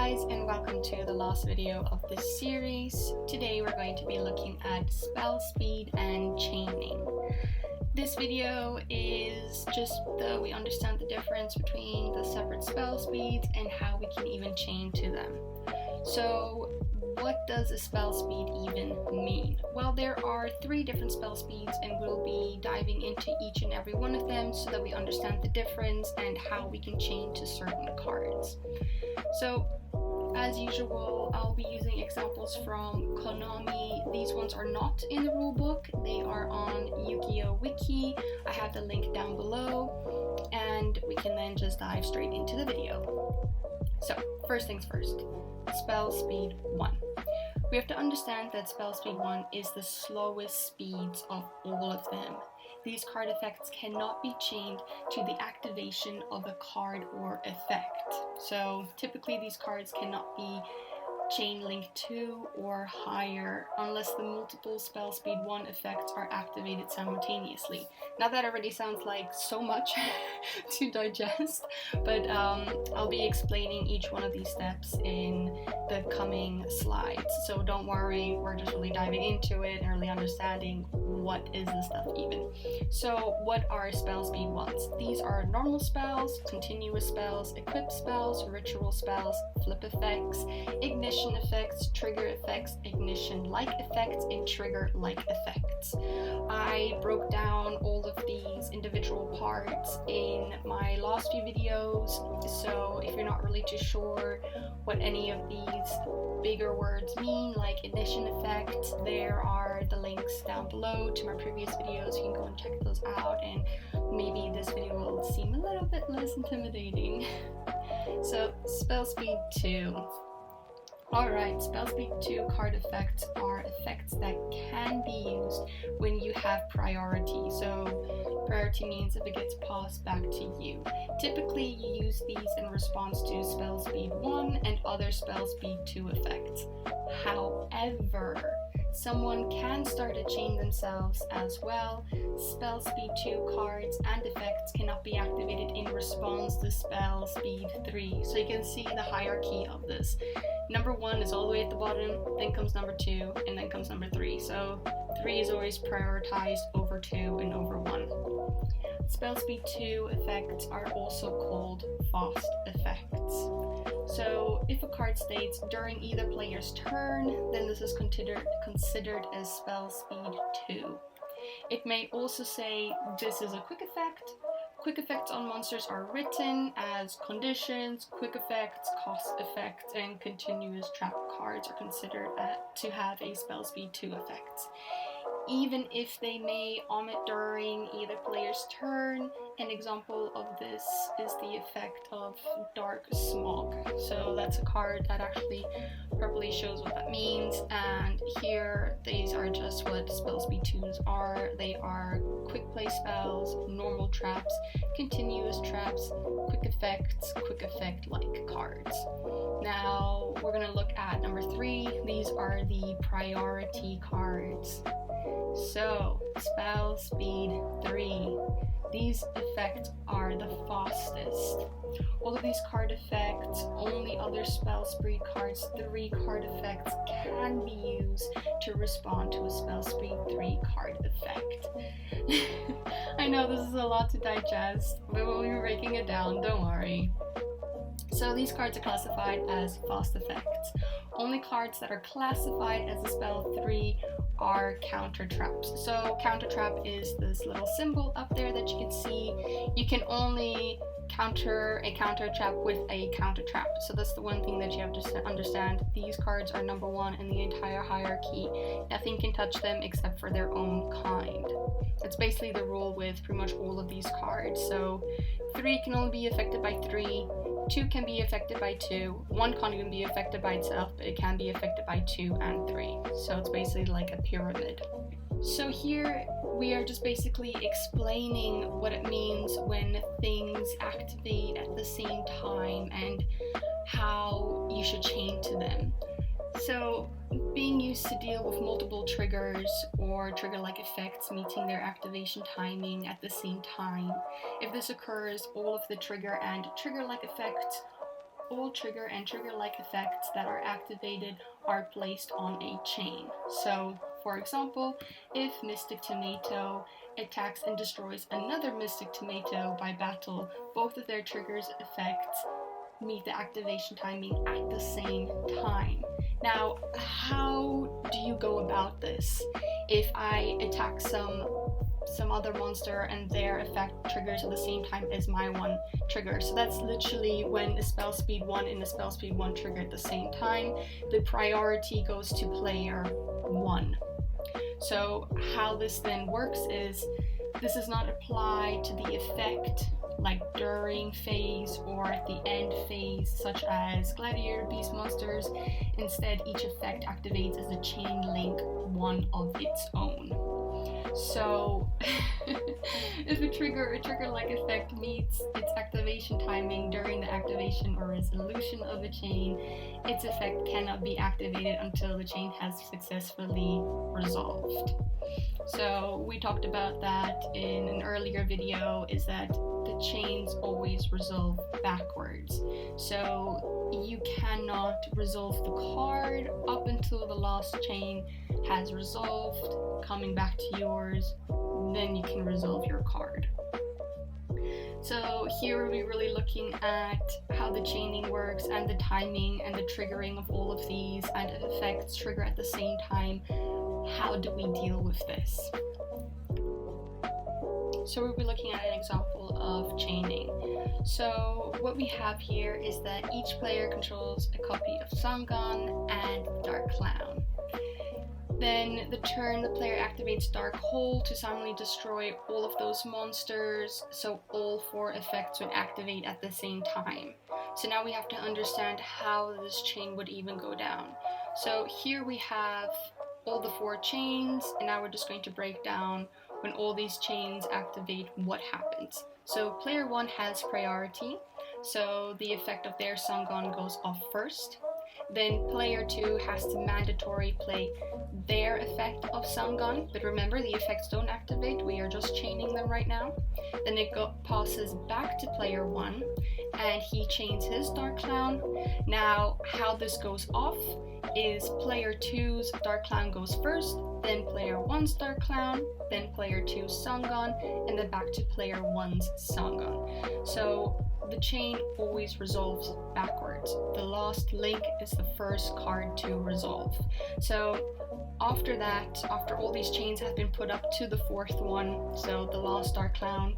guys, and welcome to the last video of this series. Today we're going to be looking at spell speed and chaining. This video is just so we understand the difference between the separate spell speeds and how we can even chain to them. So what does a spell speed even mean? Well, there are 3 different spell speeds, and we'll be diving into each and every one of them so that we understand the difference and how we can chain to certain cards. So as usual, I'll be using examples from Konami. These ones are not in the rulebook, they are on Yu-Gi-Oh! Wiki. I have the link down below, and we can then just dive straight into the video. So, first things first, spell speed 1. We have to understand that spell speed 1 is the slowest speeds of all of them. These card effects cannot be chained to the activation of a card or effect. So typically these cards cannot be chain link 2 or higher unless the multiple spell speed 1 effects are activated simultaneously. Now that already sounds like so much to digest, but I'll be explaining each one of these steps in the coming slides. So don't worry, we're just really diving into it and really understanding what is this stuff even. So what are spell speed 1s? These are normal spells, continuous spells, equip spells, ritual spells, flip effects, ignition effects, trigger effects, ignition-like effects, and trigger-like effects. I broke down all of these individual parts in my last few videos, so if you're not really too sure what any of these bigger words mean, like ignition effect, there are the links down below to my previous videos. You can go and check those out, and maybe this video will seem a little bit less intimidating. So, spell speed 2. Alright, spell speed 2 card effects are effects that can be used when you have priority. So priority means if it gets passed back to you. Typically you use these in response to spell speed 1 and other spell speed 2 effects. However, someone can start to chain themselves as well. Spell speed 2 cards and effects cannot be activated in response to spell speed 3. So you can see the hierarchy of this. Number 1 is all the way at the bottom, then comes number 2, and then comes number 3. So 3 is always prioritized over 2 and over 1. Spell speed 2 effects are also called fast effects. So if a card states during either player's turn, then this is considered as spell speed 2. It may also say this is a quick effect. Quick effects on monsters are written as conditions. Quick effects, cost effects, and continuous trap cards are considered to have a spell speed 2 effect. Even if they may omit during either player's turn. An example of this is the effect of Dark Smog. So that's a card that actually properly shows what that means, and here these are just what spell speed 2s are. They are quick play spells, normal traps, continuous traps, quick effect like cards. Now we're going to look at number 3. These are the priority cards. So, spell speed 3. These effects are the fastest. All of these card effects, only other spell speed cards, 3 card effects can be used to respond to a spell speed 3 card effect. I know this is a lot to digest, but we'll be breaking it down, don't worry. So these cards are classified as fast effects. Only cards that are classified as a spell 3 are counter traps. So counter trap is this little symbol up there that you can see. You can only counter a counter trap with a counter trap. So that's the one thing that you have to understand. These cards are number 1 in the entire hierarchy. Nothing can touch them except for their own kind. That's basically the rule with pretty much all of these cards. So 3 can only be affected by 3. 2 can be affected by 2, 1 can't even be affected by itself, but it can be affected by 2 and 3. So it's basically like a pyramid. So here we are just basically explaining what it means when things activate at the same time and how you should chain to them. So being used to deal with multiple triggers or trigger-like effects meeting their activation timing at the same time. If this occurs, all of the trigger and trigger-like effects all trigger and trigger-like effects that are activated are placed on a chain. So, for example, if Mystic Tomato attacks and destroys another Mystic Tomato by battle, both of their triggers effects meet the activation timing at the same time. Now, how do you go about this? If I attack some other monster and their effect triggers at the same time as my one trigger. So that's literally when a spell speed 1 and a spell speed 1 trigger at the same time, the priority goes to player 1. So how this then works is this is not applied to the effect like during phase or at the end phase, such as gladiator beast monsters. Instead, each effect activates as a chain link one of its own. So if a trigger-like effect meets its activation timing during the activation or resolution of a chain, its effect cannot be activated until the chain has successfully resolved. So we talked about that in an earlier video, is that the chains always resolve backwards. So you cannot resolve the card up until the last chain has resolved, coming back to yours, then you can resolve your card. So here we're really looking at how the chaining works and the timing and the triggering of all of these, and if effects trigger at the same time, how do we deal with this? So we'll be looking at an example of chaining. So what we have here is that each player controls a copy of Sangan and Dark Clown. Then the turn the player activates Dark Hole to simultaneously destroy all of those monsters, so all 4 effects would activate at the same time. So now we have to understand how this chain would even go down. So here we have all the 4 chains, and now we're just going to break down when all these chains activate what happens. So player 1 has priority, so the effect of their Sangan goes off first. Then player 2 has to mandatory play their effect of Sangan, but remember the effects don't activate, we are just chaining them right now. Then it passes back to player 1 and he chains his Dark Clown. Now how this goes off is player 2's Dark Clown goes first, then player 1's Dark Clown, then player 2's Sangan, and then back to player 1's Sangan. So the chain always resolves backwards. The last link is the first card to resolve. So after that, after all these chains have been put up to the 4th one, so the last Dark Clown,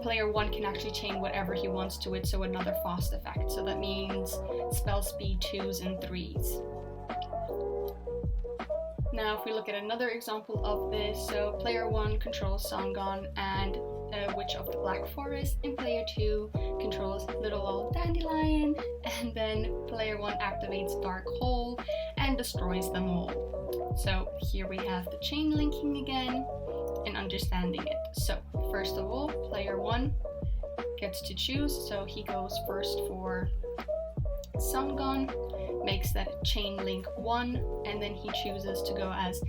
player 1 can actually chain whatever he wants to it, so another fast effect. So that means spell speed 2s and 3s. Now if we look at another example of this, so player 1 controls Sangan and Witch of the Black Forest, and player 2 controls Little Old Dandelion, and then player 1 activates Dark Hole and destroys them all. So here we have the chain linking again and understanding it. So first of all, player 1 gets to choose, so he goes first for Sangan, makes that chain link 1, and then he chooses to go as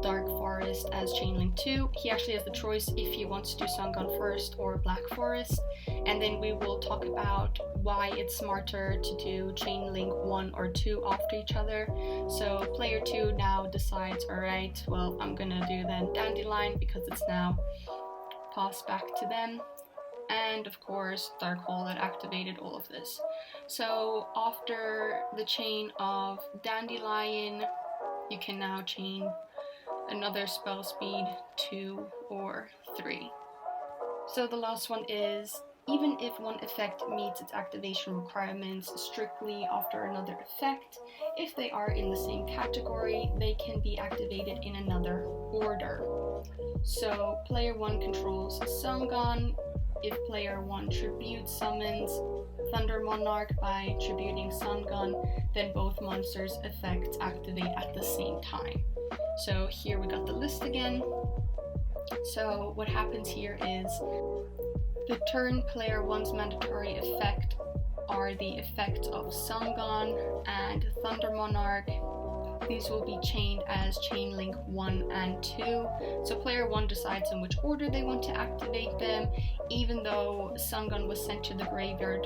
Dark Forest as chain link 2. He actually has the choice if he wants to do Sangan first or Black Forest, and then we will talk about why it's smarter to do chain link 1 or 2 after each other. So player 2 now decides, alright, well I'm gonna do then Dandelion because it's now passed back to them. And of course Dark Hole that activated all of this. So after the chain of Dandelion, you can now chain another spell speed 2 or 3. So the last one is, even if one effect meets its activation requirements strictly after another effect, if they are in the same category, they can be activated in another order. So player 1 controls Sangan. If player 1 tribute summons Thunder Monarch by tributing Sangan, then both monsters' effects activate at the same time. So here we got the list again. So what happens here is the turn player 1's mandatory effect are the effects of Sangan and Thunder Monarch. These will be chained as chain link 1 and 2. So player 1 decides in which order they want to activate them. Even though Sangan was sent to the graveyard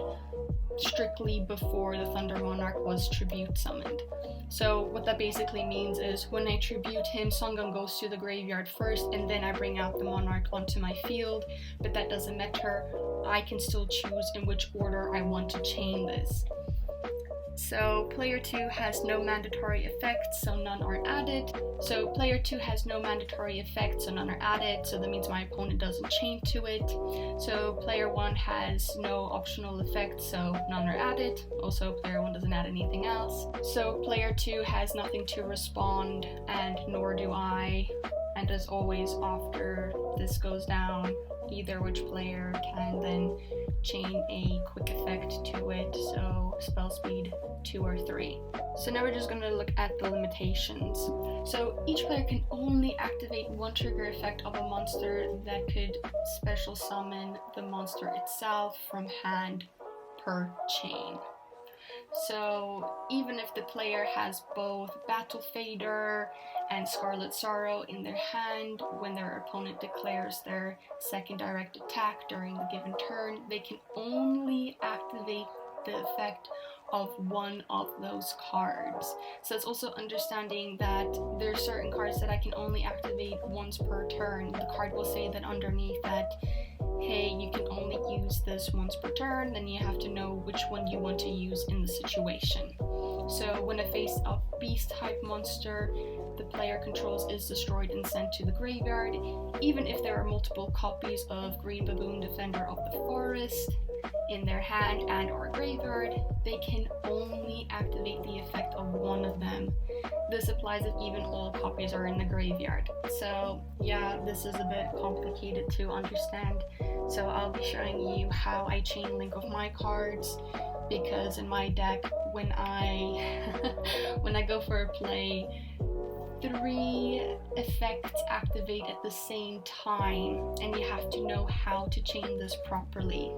strictly before the Thunder Monarch was tribute summoned. So what that basically means is when I tribute him, Songun goes to the graveyard first, and then I bring out the Monarch onto my field, but that doesn't matter. I can still choose in which order I want to chain this. So player 2 has no mandatory effects, so none are added. So player 2 has no mandatory effects, so none are added, so that means my opponent doesn't chain to it. So player 1 has no optional effects, so none are added. Also, player 1 doesn't add anything else. So player 2 has nothing to respond, and nor do I. And as always, after this goes down, either which player can then chain a quick effect to it, so spell speed 2 or 3. So now we're just going to look at the limitations. So each player can only activate one trigger effect of a monster that could special summon the monster itself from hand per chain. So even if the player has both Battle Fader and Scarlet Sorrow in their hand, when their opponent declares their second direct attack during the given turn, they can only activate the effect of one of those cards. So it's also understanding that there are certain cards that I can only activate once per turn. The card will say that underneath that, hey, you can only use this once per turn, then you have to know which one you want to use in the situation. So when a face-up beast type monster the player controls is destroyed and sent to the graveyard, even if there are multiple copies of Green Baboon Defender of the Forest in their hand and or graveyard, they can only activate the effect of one of them. This applies if even all copies are in the graveyard. So yeah, this is a bit complicated to understand. So I'll be showing you how I chain link of my cards, because in my deck, when I go for a play, 3 effects activate at the same time, and you have to know how to chain this properly.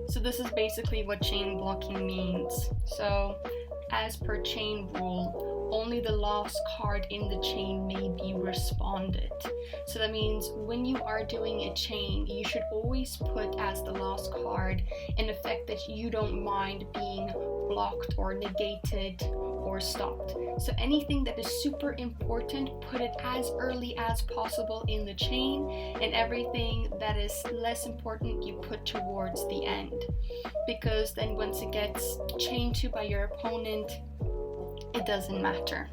So this is basically what chain blocking means. So as per chain rule, only the last card in the chain may be responded. So that means when you are doing a chain, you should always put as the last card an effect that you don't mind being blocked or negated or stopped. So anything that is super important, put it as early as possible in the chain, and everything that is less important you put towards the end, because then once it gets chained to by your opponent, it doesn't matter.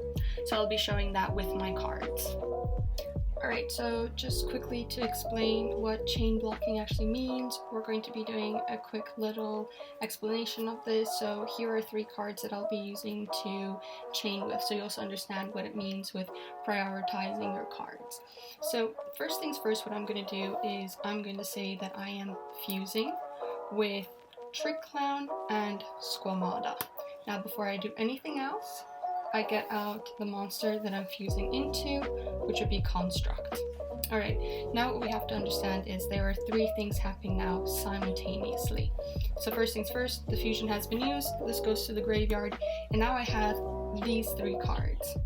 So I'll be showing that with my cards. Alright, so just quickly to explain what chain blocking actually means, we're going to be doing a quick little explanation of this. So here are 3 cards that I'll be using to chain with, so you also understand what it means with prioritizing your cards. So first things first, what I'm going to do is I'm going to say that I am fusing with Trick Clown and Squamata. Now before I do anything else, I get out the monster that I'm fusing into, which would be Construct. Alright, now what we have to understand is there are 3 things happening now simultaneously. So first things first, the fusion has been used, this goes to the graveyard, and now I have these 3 cards.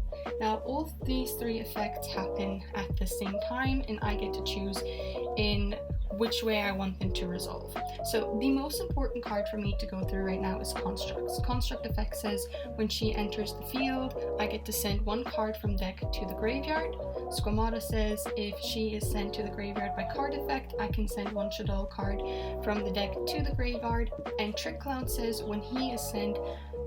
Now all these 3 effects happen at the same time, and I get to choose in which way I want them to resolve. So the most important card for me to go through right now is Constructs. Construct effect says when she enters the field, I get to send 1 card from deck to the graveyard. Squamata says if she is sent to the graveyard by card effect, I can send 1 Shadow card from the deck to the graveyard. And Trick Clown says when he is sent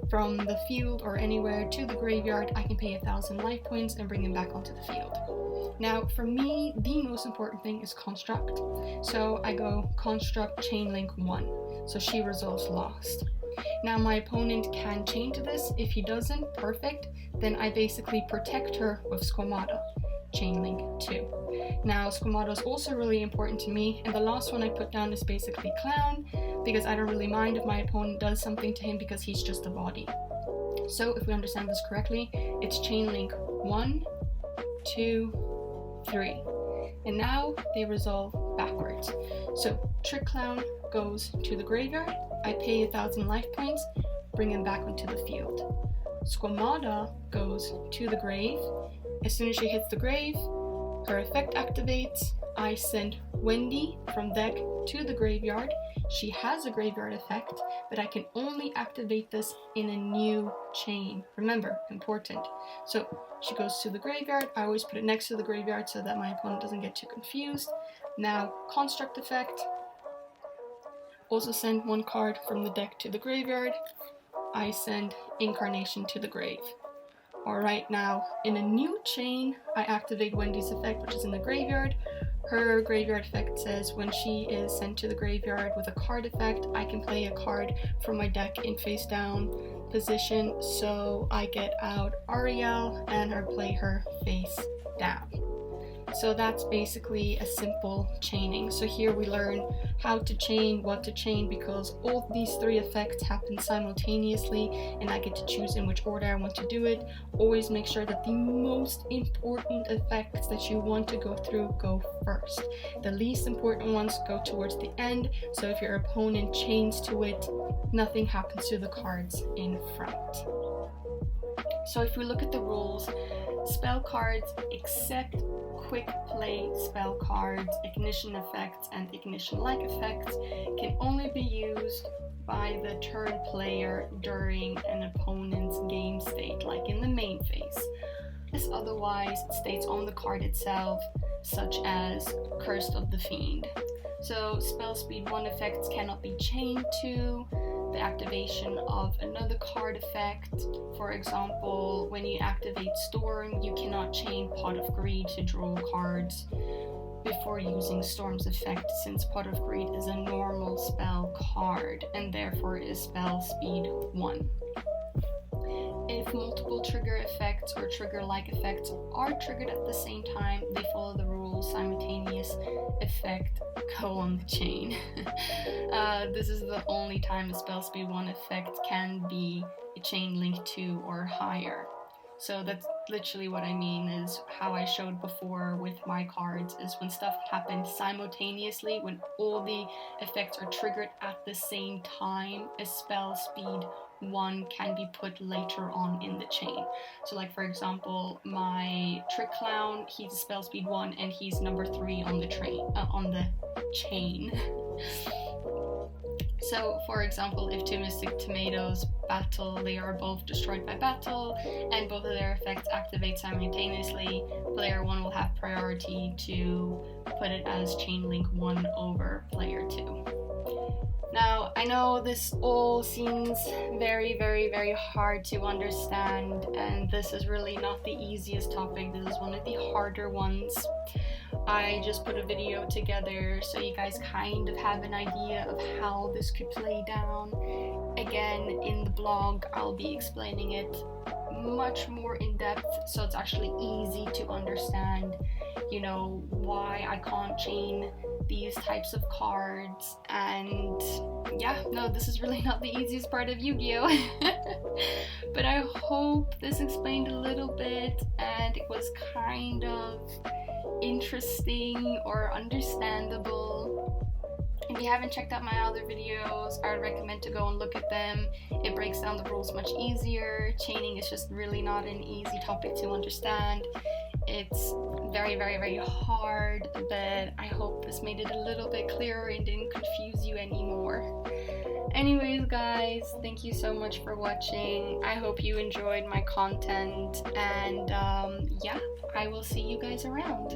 from the field or anywhere to the graveyard, I can pay 1,000 life points and bring him back onto the field. Now for me, the most important thing is Construct. So I go Construct Chain Link 1, so she resolves last. Now my opponent can chain to this. If he doesn't, perfect, then I basically protect her with Squamata, Chain Link 2. Now Squamata is also really important to me, and the last one I put down is basically Clown, because I don't really mind if my opponent does something to him because he's just a body. So if we understand this correctly, it's Chain Link 1, 2, 3. And now they resolve backwards. So Trick Clown goes to the graveyard, I pay 1,000 life points, bring him back onto the field. Squamata goes to the grave. As soon as she hits the grave, her effect activates, I send Wendy from deck to the graveyard. She has a graveyard effect, but I can only activate this in a new chain. Remember, important. So she goes to the graveyard. I always put it next to the graveyard so that my opponent doesn't get too confused. Now, construct effect. Also send one card from the deck to the graveyard. I send Incarnation to the grave. Alright, now in a new chain, I activate Wendy's effect, which is in the graveyard. Her graveyard effect says when she is sent to the graveyard with a card effect, I can play a card from my deck in face down position. So I get out Ariel and her play her face down. So that's basically a simple chaining. So here we learn how to chain, what to chain, because all these three effects happen simultaneously and I get to choose in which order I want to do it. Always make sure that the most important effects that you want to go through go first. The least important ones go towards the end, so if your opponent chains to it, nothing happens to the cards in front. So if we look at the rules, spell cards except quick play spell cards, ignition effects, and ignition-like effects can only be used by the turn player during an opponent's game state, like in the main phase. This otherwise states on the card itself, such as Cursed of the Fiend. So spell speed 1 effects cannot be chained to the activation of another card effect. For example, when you activate Storm, you cannot chain Pot of Greed to draw cards before using Storm's effect, since Pot of Greed is a normal spell card and therefore is spell speed 1. If multiple trigger effects or trigger-like effects are triggered at the same time, they follow the rules simultaneous effect go on the chain. This is the only time a spell speed 1 effect can be a chain link 2 or higher. So that's literally what I mean, is how I showed before with my cards, is when stuff happens simultaneously, when all the effects are triggered at the same time, a spell speed 1 can be put later on in the chain. So like for example, my Trick Clown, he's a spell speed 1 and he's number 3 on the chain. So for example, if two Mystic Tomatoes battle, they are both destroyed by battle and both of their effects activate simultaneously, player 1 will have priority to put it as chain link 1 over player 2. Now, I know this all seems very, very, very hard to understand, and this is really not the easiest topic. This is one of the harder ones. I just put a video together so you guys kind of have an idea of how this could play down. Again, in the blog, I'll be explaining it much more in depth, so it's actually easy to understand, you know, why I can't chain these types of cards. And yeah, no, this is really not the easiest part of Yu-Gi-Oh! But I hope this explained a little bit and it was kind of interesting or understandable. If you haven't checked out my other videos, I would recommend to go and look at them. It breaks down the rules much easier. Chaining is just really not an easy topic to understand. It's very, very, very hard, but I hope this made it a little bit clearer and didn't confuse you anymore. Anyways, guys, thank you so much for watching. I hope you enjoyed my content, and yeah, I will see you guys around.